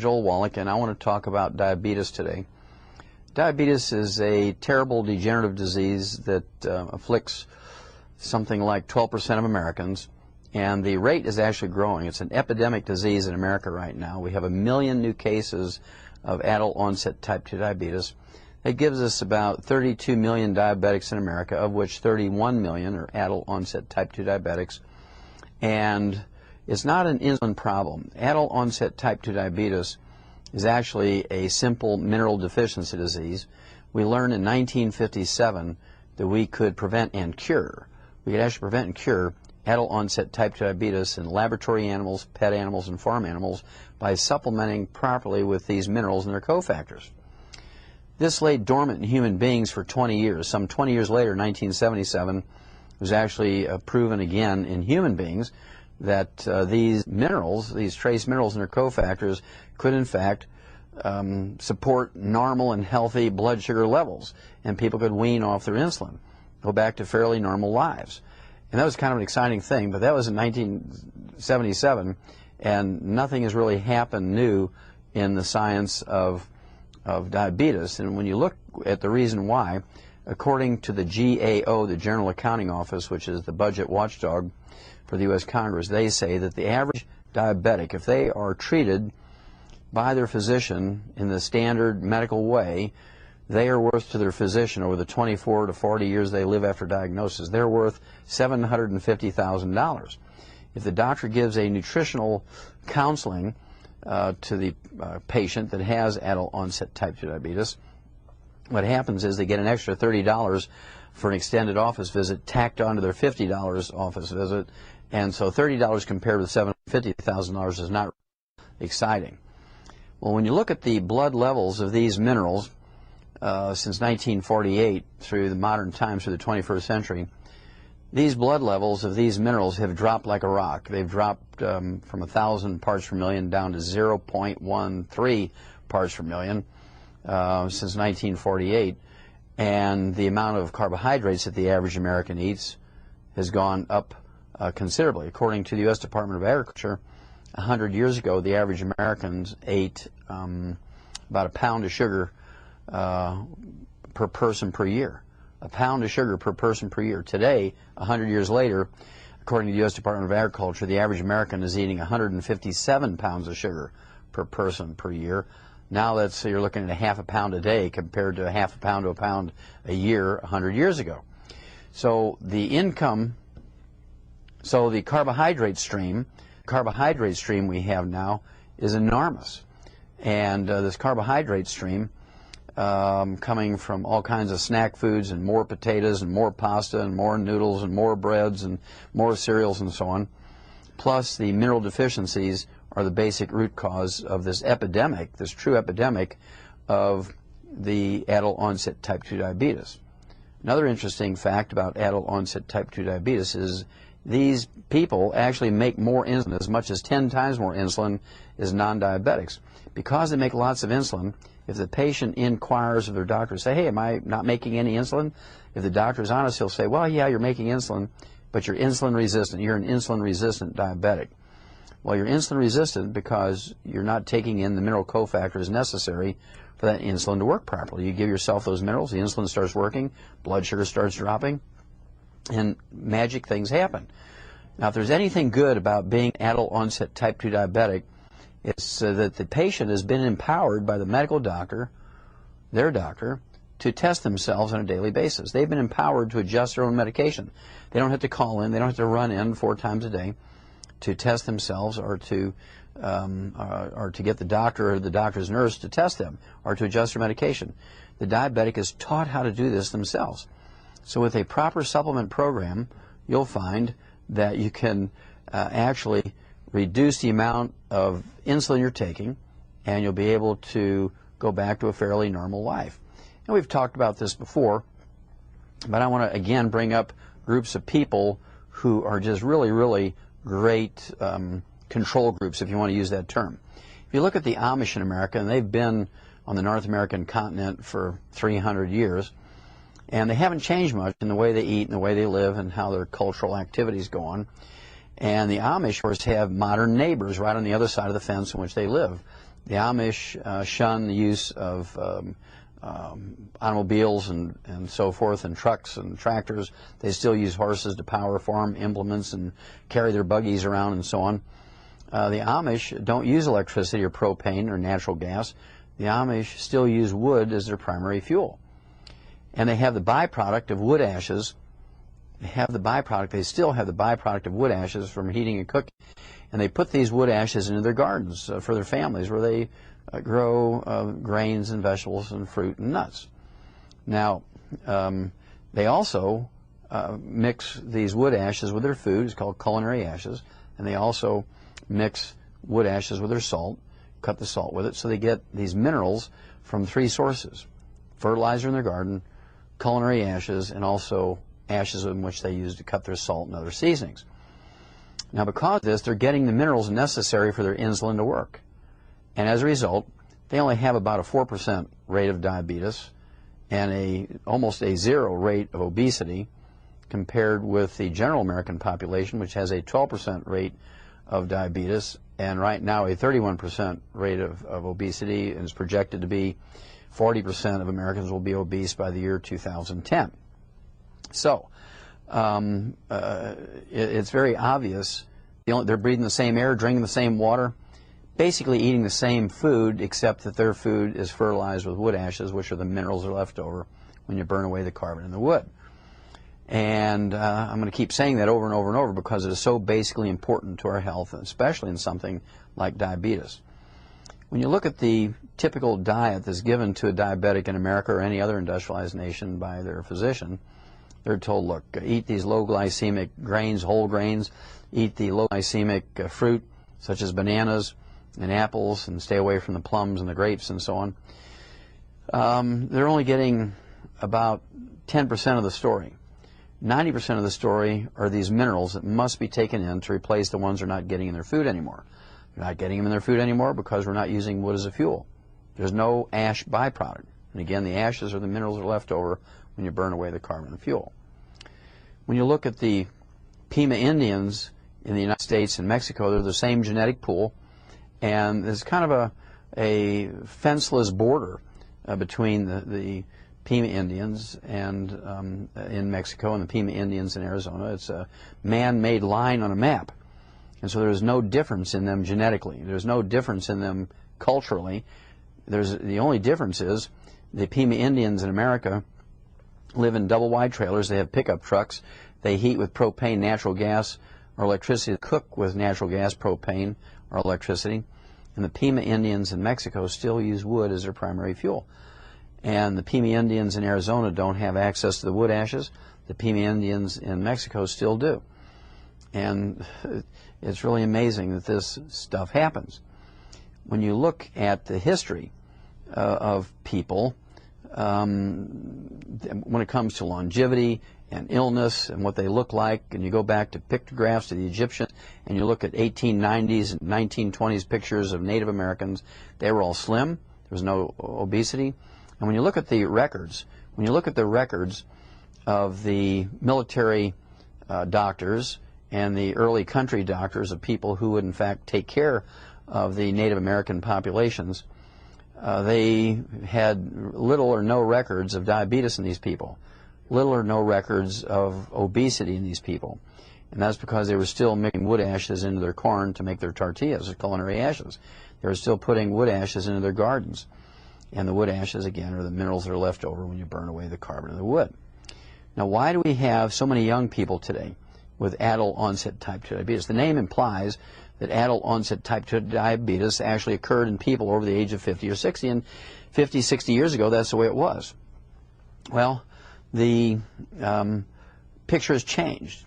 Joel Wallach, and I want to talk about diabetes today. Diabetes is a terrible degenerative disease that afflicts something like 12% of Americans, and the rate is actually growing. It's an epidemic disease in America right now. We have 1 million new cases of adult-onset type 2 diabetes. That gives us about 32 million diabetics in America, of which 31 million are adult-onset type 2 diabetics. And it's not an insulin problem. Adult-onset type 2 diabetes is actually a simple mineral deficiency disease. We learned in 1957 that we could prevent and cure. We could actually prevent and cure adult-onset type 2 diabetes in laboratory animals, pet animals, and farm animals by supplementing properly with these minerals and their cofactors. This lay dormant in human beings for 20 years. Some 20 years later, 1977, it was actually proven again in human beings that these minerals, these trace minerals and their cofactors, could in fact support normal and healthy blood sugar levels, and people could wean off their insulin, go back to fairly normal lives. And that was kind of an exciting thing, but that was in 1977, and nothing has really happened new in the science of diabetes. And when you look at the reason why, according to the GAO, the General Accounting Office, which is the budget watchdog for the U.S. Congress, they say that the average diabetic, if they are treated by their physician in the standard medical way, they are worth to their physician over the 24 to 40 years they live after diagnosis, they're worth $750,000. If the doctor gives a nutritional counseling to the patient that has adult-onset type 2 diabetes, what happens is they get an extra $30 for an extended office visit tacked onto their $50 office visit, and so $30 compared with $750,000 is not exciting. Well, when you look at the blood levels of these minerals since 1948 through the modern times, through the 21st century, these blood levels of these minerals have dropped like a rock. They've dropped from 1,000 parts per million down to 0.13 parts per million since 1948. And the amount of carbohydrates that the average American eats has gone up considerably. According to the U.S. Department of Agriculture, 100 years ago, the average Americans ate about a pound of sugar per person per year. A pound of sugar per person per year. Today, 100 years later, according to the U.S. Department of Agriculture, the average American is eating 157 pounds of sugar per person per year. Now that's, you're looking at a half a pound a day compared to a half a pound to a pound a year 100 years ago. So the carbohydrate stream we have now is enormous. And this carbohydrate stream coming from all kinds of snack foods and more potatoes and more pasta and more noodles and more breads and more cereals and so on, plus the mineral deficiencies are the basic root cause of this epidemic, this true epidemic of the adult-onset type 2 diabetes. Another interesting fact about adult-onset type 2 diabetes is these people actually make more insulin, as much as 10 times more insulin as non-diabetics. Because they make lots of insulin, if the patient inquires of their doctor, say, hey, am I not making any insulin? If the doctor is honest, he'll say, well, yeah, you're making insulin, but you're insulin resistant. You're an insulin resistant diabetic. Well, you're insulin resistant because you're not taking in the mineral cofactors necessary for that insulin to work properly. You give yourself those minerals, the insulin starts working, blood sugar starts dropping, and magic things happen. Now, if there's anything good about being adult-onset type 2 diabetic, it's that the patient has been empowered by the medical doctor, their doctor, to test themselves on a daily basis. They've been empowered to adjust their own medication. They don't have to call in, they don't have to run in 4 times a day to test themselves, or to get the doctor or the doctor's nurse to test them, or to adjust their medication. The diabetic is taught how to do this themselves. So with a proper supplement program, you'll find that you can actually reduce the amount of insulin you're taking, and you'll be able to go back to a fairly normal life. And we've talked about this before, but I want to again bring up groups of people who are just really, really great control groups, if you want to use that term. If you look at the Amish in America, and they've been on the North American continent for 300 years, and they haven't changed much in the way they eat and the way they live and how their cultural activities go on. And the Amish, of course, have modern neighbors right on the other side of the fence in which they live. The Amish shun the use of automobiles and so forth, and trucks and tractors. They still use horses to power farm implements and carry their buggies around and so on. The Amish don't use electricity or propane or natural gas. The Amish still use wood as their primary fuel. And they have the byproduct of wood ashes. They still have the byproduct of wood ashes from heating and cooking. And they put these wood ashes into their gardens for their families, where they grow grains and vegetables and fruit and nuts. Now, they also mix these wood ashes with their food. It's called culinary ashes. And they also mix wood ashes with their salt, cut the salt with it, so they get these minerals from 3 sources: fertilizer in their garden, culinary ashes, and also ashes in which they use to cut their salt and other seasonings. Now, because of this, they're getting the minerals necessary for their insulin to work. And as a result, they only have about a 4% rate of diabetes and almost a 0 rate of obesity, compared with the general American population, which has a 12% rate of diabetes, and right now a 31% rate of obesity, and is projected to be 40% of Americans will be obese by the year 2010. So it's very obvious. They're breathing the same air, drinking the same water, basically eating the same food, except that their food is fertilized with wood ashes, which are the minerals that are left over when you burn away the carbon in the wood. And I'm going to keep saying that over and over and over, because it is so basically important to our health, especially in something like diabetes. When you look at the typical diet that's given to a diabetic in America or any other industrialized nation by their physician, they're told, look, eat these low glycemic grains, whole grains, eat the low glycemic fruit, such as bananas and apples, and stay away from the plums and the grapes and so on. They're only getting about 10% of the story. 90% of the story are these minerals that must be taken in to replace the ones they're not getting in their food anymore. They're not getting them in their food anymore because we're not using wood as a fuel. There's no ash byproduct. And again, the ashes are the minerals that are left over when you burn away the carbon and fuel. When you look at the Pima Indians in the United States and Mexico, they're the same genetic pool, and there's kind of a fenceless border between the Pima Indians and in Mexico and the Pima Indians in Arizona. It's a man-made line on a map. And so there's no difference in them genetically. There's no difference in them culturally. The only difference is the Pima Indians in America live in double-wide trailers. They have pickup trucks. They heat with propane, natural gas, or electricity, cook with natural gas, propane, or electricity. And the Pima Indians in Mexico still use wood as their primary fuel. And the Pima Indians in Arizona don't have access to the wood ashes. The Pima Indians in Mexico still do. And it's really amazing that this stuff happens. When you look at the history of people, when it comes to longevity and illness and what they look like, and you go back to pictographs of the Egyptians, and you look at 1890s and 1920s pictures of Native Americans, they were all slim. There was no obesity. And when you look at the records, of the military doctors and the early country doctors of people who would in fact take care of the Native American populations, they had little or no records of diabetes in these people, little or no records of obesity in these people. And that's because they were still mixing wood ashes into their corn to make their tortillas, or culinary ashes. They were still putting wood ashes into their gardens. And the wood ashes, again, are the minerals that are left over when you burn away the carbon of the wood. Now, why do we have so many young people today with adult onset type 2 diabetes? The name implies that adult onset type 2 diabetes actually occurred in people over the age of 50 or 60, and 50, 60 years ago, that's the way it was. Well, the picture has changed.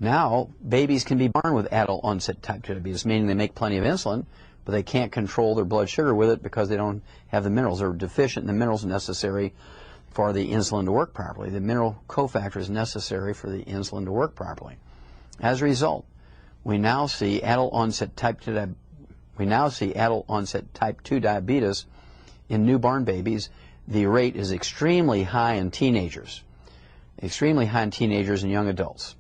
Now, babies can be born with adult onset type 2 diabetes, meaning they make plenty of insulin, but they can't control their blood sugar with it because they don't have the minerals. They're deficient in the minerals necessary for the insulin to work properly. The mineral cofactor is necessary for the insulin to work properly. As a result, we now see adult onset type 2 diabetes in newborn babies. The rate is extremely high in teenagers and young adults.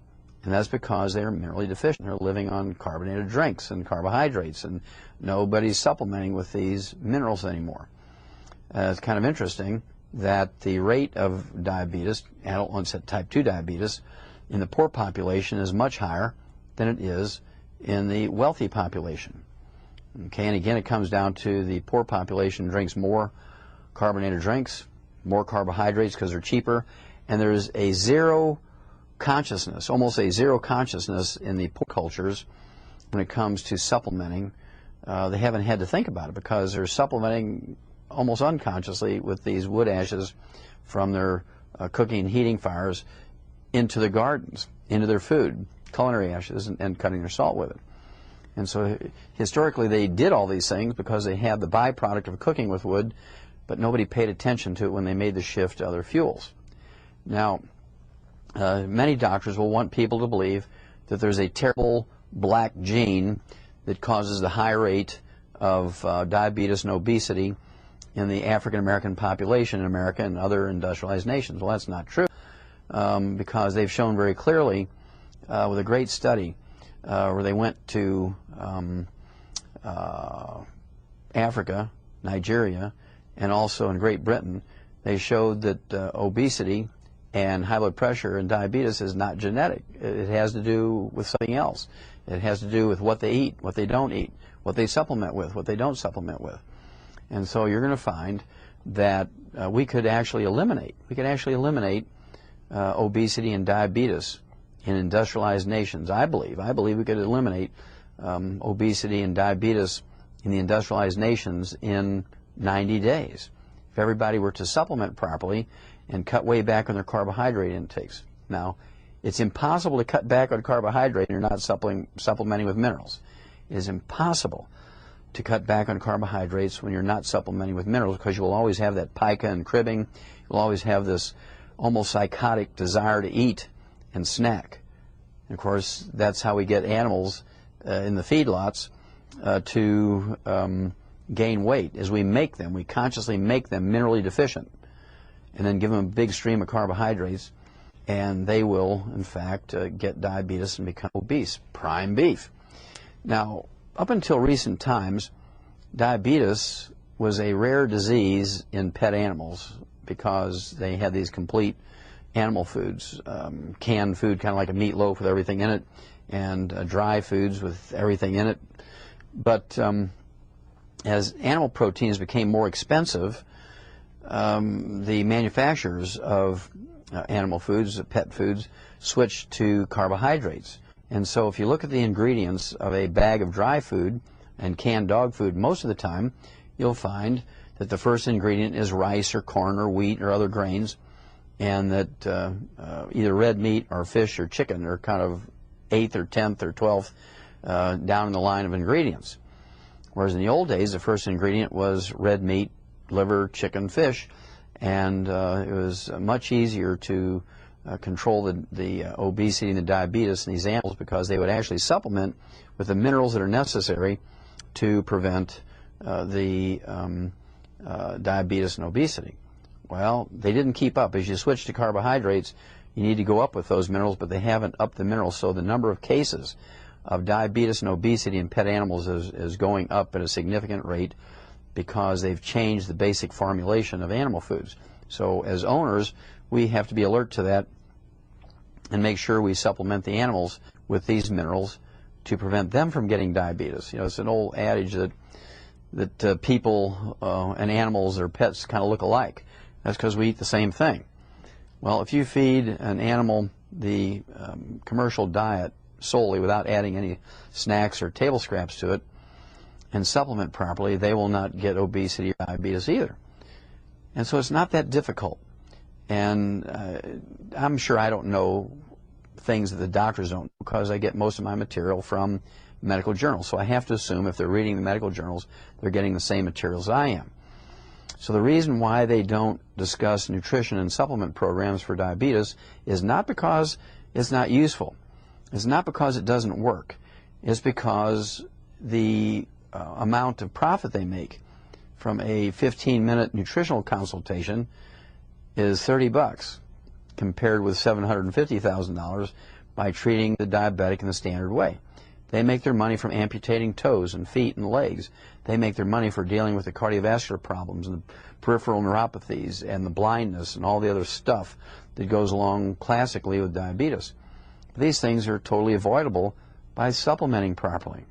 And that's because they're minerally deficient. They're living on carbonated drinks and carbohydrates, and nobody's supplementing with these minerals anymore. It's kind of interesting that the rate of diabetes, adult onset type 2 diabetes, in the poor population is much higher than it is in the wealthy population. Okay, and again, it comes down to the poor population drinks more carbonated drinks, more carbohydrates because they're cheaper, and there's a zero consciousness, almost a zero consciousness in the poor cultures when it comes to supplementing. They haven't had to think about it because they're supplementing almost unconsciously with these wood ashes from their cooking and heating fires into the gardens, into their food, culinary ashes, and cutting their salt with it. And so historically they did all these things because they had the byproduct of cooking with wood, but nobody paid attention to it when they made the shift to other fuels. Now, many doctors will want people to believe that there's a terrible black gene that causes the high rate of diabetes and obesity in the African American population in America and other industrialized nations. Well, that's not true, because they've shown very clearly with a great study where they went to Africa, Nigeria, and also in Great Britain. They showed that obesity and high blood pressure and diabetes is not genetic. It has to do with something else. It has to do with what they eat, what they don't eat, what they supplement with, what they don't supplement with. And so you're going to find that we could actually eliminate obesity and diabetes in industrialized nations. I believe we could eliminate obesity and diabetes in the industrialized nations in 90 days if everybody were to supplement properly and cut way back on their carbohydrate intakes. Now, it's impossible to cut back on carbohydrate and you're not supplementing with minerals. It is impossible to cut back on carbohydrates when you're not supplementing with minerals, because you will always have that pica and cribbing. You'll always have this almost psychotic desire to eat and snack. And of course, that's how we get animals in the feedlots to gain weight, as we consciously make them minerally deficient, and then give them a big stream of carbohydrates, and they will, in fact, get diabetes and become obese. Prime beef. Now, up until recent times, diabetes was a rare disease in pet animals because they had these complete animal foods, canned food, kind of like a meatloaf with everything in it, and dry foods with everything in it. But as animal proteins became more expensive, the manufacturers of animal foods, pet foods, switched to carbohydrates. And so if you look at the ingredients of a bag of dry food and canned dog food, most of the time you'll find that the first ingredient is rice or corn or wheat or other grains, and that either red meat or fish or chicken are kind of 8th or 10th or 12th down in the line of ingredients. Whereas in the old days, the first ingredient was red meat, liver, chicken, fish, and it was much easier to control the obesity and the diabetes in these animals, because they would actually supplement with the minerals that are necessary to prevent the diabetes and obesity. Well, they didn't keep up. As you switch to carbohydrates, you need to go up with those minerals, but they haven't upped the minerals, so the number of cases of diabetes and obesity in pet animals is going up at a significant rate, because they've changed the basic formulation of animal foods. So as owners, we have to be alert to that and make sure we supplement the animals with these minerals to prevent them from getting diabetes. You know, it's an old adage that people and animals or pets kind of look alike. That's because we eat the same thing. Well, if you feed an animal the commercial diet solely without adding any snacks or table scraps to it and supplement properly, they will not get obesity or diabetes either. And so it's not that difficult. And I'm sure I don't know things that the doctors don't, because I get most of my material from medical journals. So I have to assume if they're reading the medical journals, they're getting the same materials I am. So the reason why they don't discuss nutrition and supplement programs for diabetes is not because it's not useful. It's not because it doesn't work. It's because the amount of profit they make from a 15-minute nutritional consultation is $30 compared with $750,000 by treating the diabetic in the standard way. They make their money from amputating toes and feet and legs. They make their money for dealing with the cardiovascular problems and the peripheral neuropathies and the blindness and all the other stuff that goes along classically with diabetes. These things are totally avoidable by supplementing properly.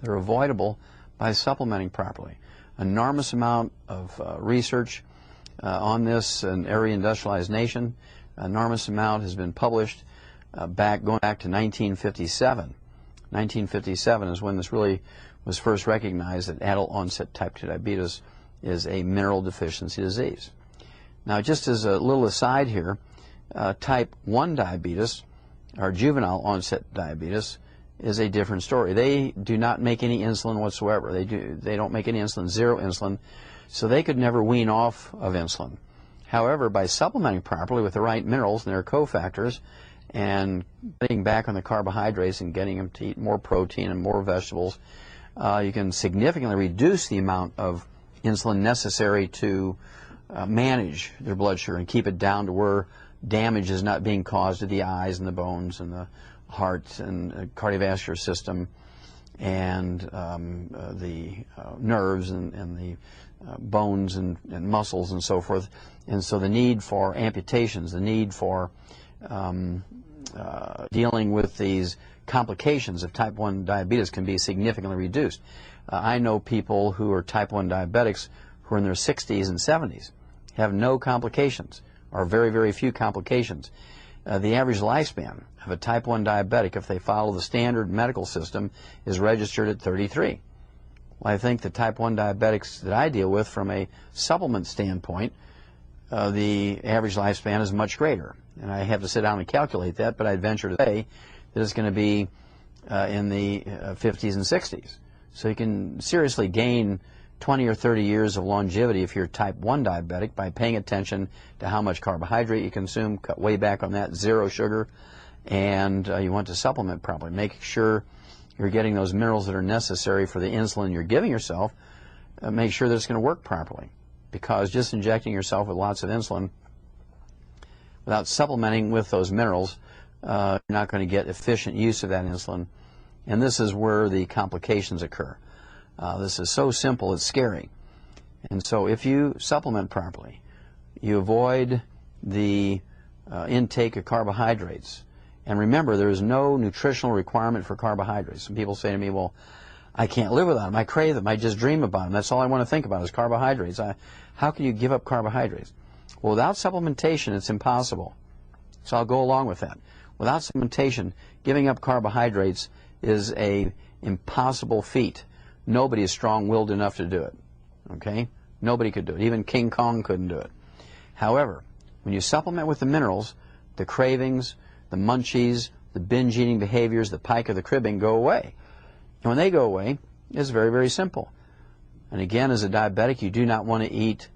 They're avoidable by supplementing properly. Enormous amount of research on this in every industrialized nation. Enormous amount has been published going back to 1957. 1957 is when this really was first recognized that adult onset type 2 diabetes is a mineral deficiency disease. Now, just as a little aside here, type 1 diabetes, or juvenile onset diabetes, is a different story. They do not make any insulin whatsoever. They don't make any insulin, zero insulin, so they could never wean off of insulin. However, by supplementing properly with the right minerals and their cofactors, and getting back on the carbohydrates and getting them to eat more protein and more vegetables, you can significantly reduce the amount of insulin necessary to manage their blood sugar and keep it down to where damage is not being caused to the eyes and the bones and the heart and cardiovascular system and the nerves and the bones and muscles and so forth. And so the need for amputations, the need for dealing with these complications of type 1 diabetes can be significantly reduced. I know people who are type 1 diabetics who are in their 60s and 70s, have no complications, or very, very few complications. The average lifespan of a type 1 diabetic, if they follow the standard medical system, is registered at 33. Well, I think the type 1 diabetics that I deal with from a supplement standpoint, the average lifespan is much greater. And I have to sit down and calculate that, but I'd venture to say that it's going to be in the 50s and 60s. So you can seriously gain 20 or 30 years of longevity if you're type 1 diabetic by paying attention to how much carbohydrate you consume, cut way back on that, zero sugar, and you want to supplement properly. Make sure you're getting those minerals that are necessary for the insulin you're giving yourself. Make sure that it's going to work properly, because just injecting yourself with lots of insulin without supplementing with those minerals, you're not going to get efficient use of that insulin, and this is where the complications occur. This is so simple, it's scary. And so if you supplement properly, you avoid the intake of carbohydrates. And remember, there is no nutritional requirement for carbohydrates. Some people say to me, well, I can't live without them. I crave them. I just dream about them. That's all I want to think about is carbohydrates. How can you give up carbohydrates? Well, without supplementation, it's impossible. So I'll go along with that. Without supplementation, giving up carbohydrates is an impossible feat. Nobody is strong-willed enough to do it. Okay? Nobody could do it. Even King Kong couldn't do it. However, when you supplement with the minerals, the cravings, the munchies, the binge-eating behaviors, the pike of the cribbing go away. And when they go away, it's very, very simple. And again, as a diabetic, you do not want to eat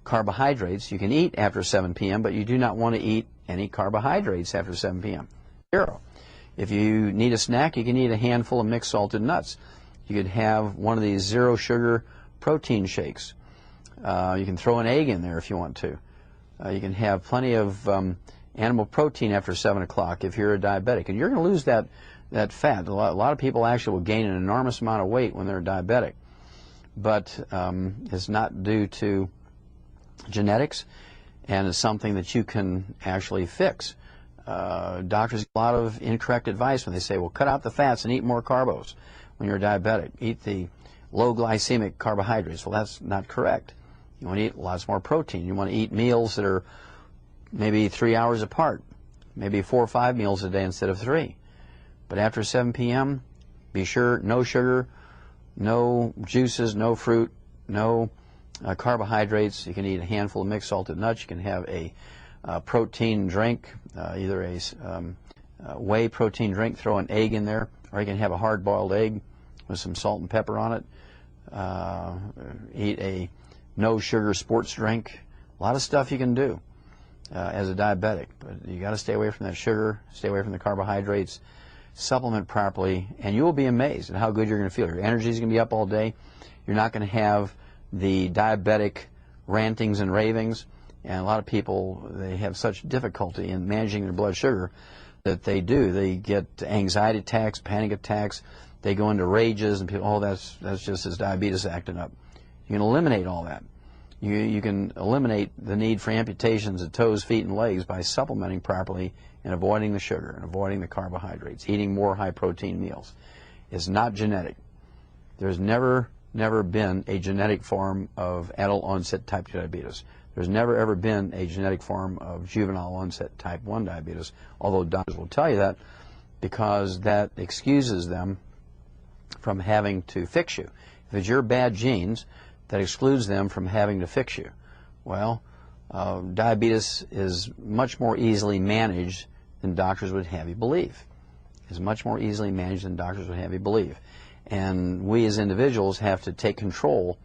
carbohydrates. You can eat after 7 p.m., but you do not want to eat any carbohydrates after 7 p.m. Zero. If you need a snack, you can eat a handful of mixed salted nuts. You could have one of these zero-sugar protein shakes. You can throw an egg in there if you want to. You can have plenty of animal protein after 7 o'clock if you're a diabetic. And you're going to lose that fat. A lot of people actually will gain an enormous amount of weight when they're diabetic. But it's not due to genetics, and it's something that you can actually fix. Doctors get a lot of incorrect advice when they say, well, cut out the fats and eat more carbos when you're diabetic. Eat the low glycemic carbohydrates. Well, that's not correct. You want to eat lots more protein. You want to eat meals that are maybe 3 hours apart, maybe 4 or 5 meals a day instead of 3. But after 7 p.m., be sure no sugar, no juices, no fruit, no carbohydrates. You can eat a handful of mixed salted nuts. You can have a protein drink, either a whey protein drink, throw an egg in there, or you can have a hard-boiled egg with some salt and pepper on it. Eat a no-sugar sports drink. A lot of stuff you can do as a diabetic, but you got to stay away from that sugar, stay away from the carbohydrates, supplement properly, and you will be amazed at how good you're going to feel. Your energy is going to be up all day. You're not going to have the diabetic rantings and ravings, and a lot of people, they have such difficulty in managing their blood sugar that they do. They get anxiety attacks, panic attacks. They go into rages, and people, oh, that's just his diabetes acting up. You can eliminate all that. You can eliminate the need for amputations of toes, feet, and legs by supplementing properly and avoiding the sugar and avoiding the carbohydrates, eating more high-protein meals. It's not genetic. There's never been a genetic form of adult-onset type 2 diabetes. There's never, ever been a genetic form of juvenile-onset type 1 diabetes, although doctors will tell you that because that excuses them from having to fix you. If it's your bad genes, that excludes them from having to fix you. Well, diabetes is much more easily managed than doctors would have you believe. It's much more easily managed than doctors would have you believe. And we as individuals have to take control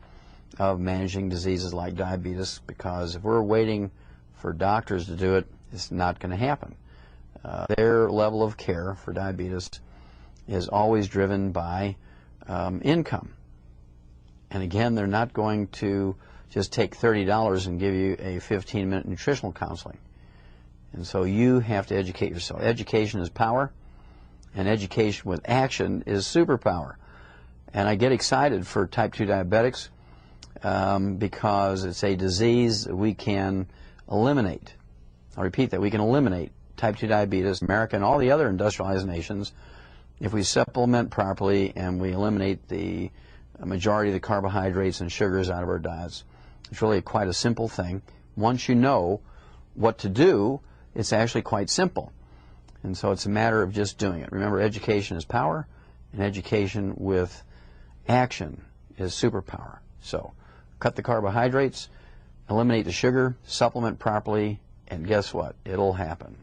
of managing diseases like diabetes, because if we're waiting for doctors to do it, it's not going to happen. Their level of care for diabetes is always driven by income. And again, they're not going to just take $30 and give you a 15-minute nutritional counseling. And so you have to educate yourself. Education is power, and education with action is superpower. And I get excited for type 2 diabetics because it's a disease that we can eliminate. I'll repeat that. We can eliminate type 2 diabetes, America and all the other industrialized nations, if we supplement properly and we eliminate the majority of the carbohydrates and sugars out of our diets. It's really quite a simple thing. Once you know what to do, it's actually quite simple. And so it's a matter of just doing it. Remember, education is power, and education with action is superpower. So cut the carbohydrates, eliminate the sugar, supplement properly, and guess what? It'll happen.